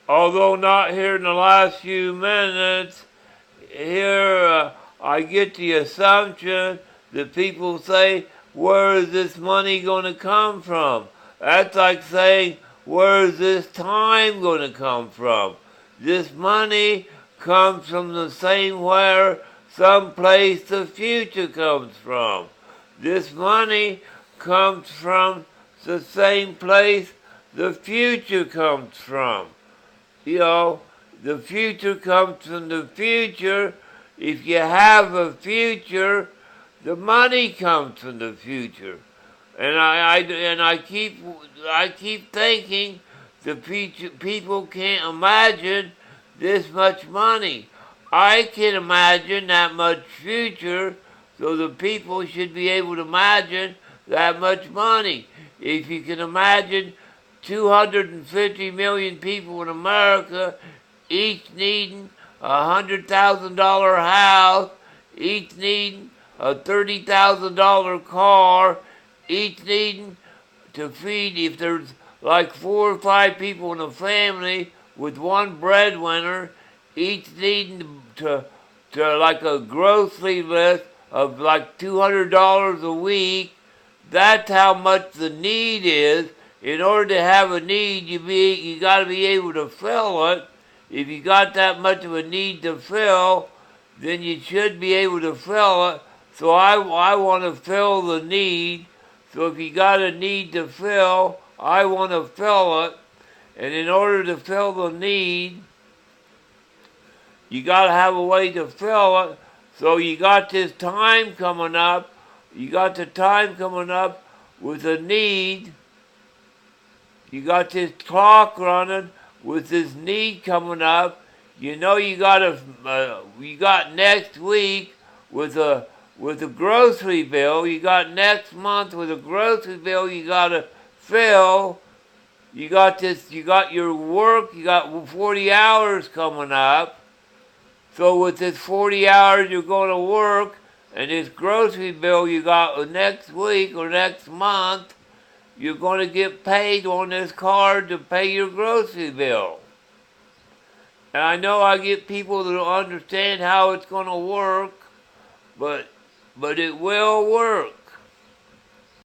although not here in the last few minutes, here I get the assumption that people say, where is this money going to come from? That's like saying, where is this time going to come from? This money comes from the same where someplace the future comes from. This money comes from the same place the future comes from. You know, the future comes from the future. If you have a future, the money comes from the future. And I keep thinking the future, people can't imagine this much money. I can imagine that much future, so the people should be able to imagine that much money. If you can imagine 250 million people in America, each needing $100,000 house, each needing a $30,000 car, each needing to feed, if there's like 4 or 5 people in a family with one breadwinner, each needing to like a grocery list of like $200 a week. That's how much the need is. In order to have a need, you got to be able to fill it. If you got that much of a need to fill, then you should be able to fill it. So I want to fill the need. So if you got a need to fill, I want to fill it. And in order to fill the need, you got to have a way to fill it. So you got this time coming up. You got the time coming up with a need. You got this clock running with this need coming up. You know you got next week with a grocery bill. You got next month with a grocery bill you got to fill. You got your work. You got 40 hours coming up. So with this 40 hours you're going to work, and this grocery bill you got next week or next month, you're going to get paid on this card to pay your grocery bill. And I know I get people that don't understand how it's going to work, but it will work.